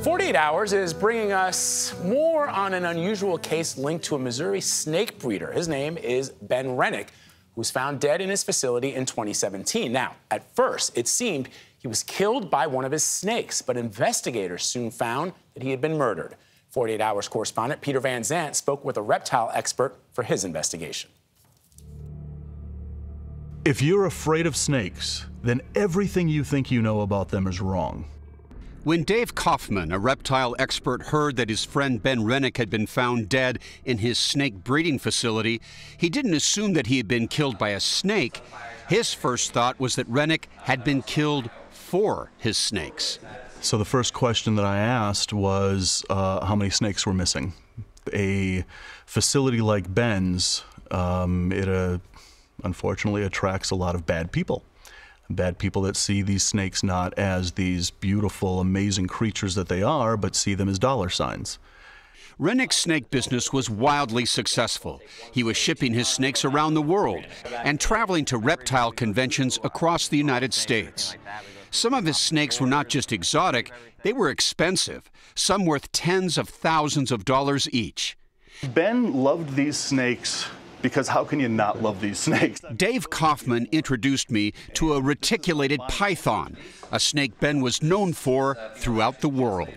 48 Hours is bringing us more on an unusual case linked to a Missouri snake breeder. His name is Ben Rennick, who was found dead in his facility in 2017. Now, at first, it seemed he was killed by one of his snakes, but investigators soon found that he had been murdered. 48 Hours correspondent Peter Van Sant spoke with a reptile expert for his investigation. If you're afraid of snakes, then everything you think you know about them is wrong. When Dāv Kaufman, a reptile expert, heard that his friend Ben Rennick had been found dead in his snake breeding facility, he didn't assume that he had been killed by a snake. His first thought was that Rennick had been killed for his snakes. So the first question that I asked was how many snakes were missing. A facility like Ben's, unfortunately attracts a lot of bad people. Bad people that see these snakes not as these beautiful, amazing creatures that they are, but see them as dollar signs. Rennick's snake business was wildly successful. He was shipping his snakes around the world and traveling to reptile conventions across the United States. Some of his snakes were not just exotic, they were expensive, some worth tens of thousands of dollars each. Ben loved these snakes because how can you not love these snakes? Dāv Kaufman introduced me to a reticulated python, a snake Ben was known for throughout the world.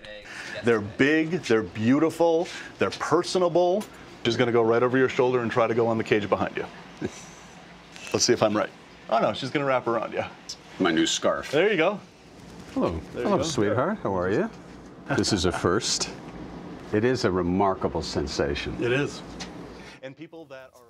They're big, they're beautiful, they're personable. She's going to go right over your shoulder and try to go on the cage behind you. Let's see if I'm right. Oh no, she's going to wrap around you. My new scarf. There you go. Hello. Hello, sweetheart. How are you? This is a first. It is a remarkable sensation. It is. And people that are...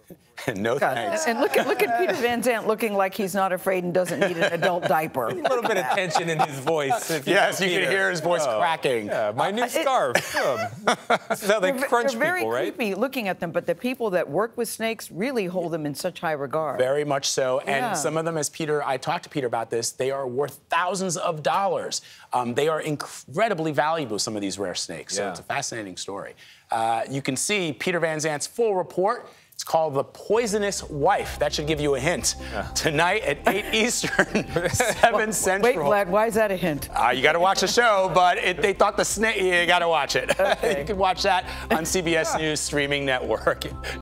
No thanks. And look at Peter Van Sant looking like he's not afraid and doesn't need an adult diaper. A little bit of tension in his voice. Yes, you can hear his voice cracking. Yeah, my new scarf. This is how they crunch they're very people, right? creepy looking at them, but the people that work with snakes really hold them in such high regard. Very much so. And Yeah. some of them, as I talked to Peter about this, they are worth thousands of dollars. They are incredibly valuable, some of these rare snakes. So it's a fascinating story. You can see Peter Van Sant's full report. It's called The Poisonous Wife. That should give you a hint. Tonight at 8 Eastern, 7 Central. Wait, Vlad, why is that a hint? You got to watch the show, but they thought the snake, you got to watch it. Okay. You can watch that on CBS News Streaming Network.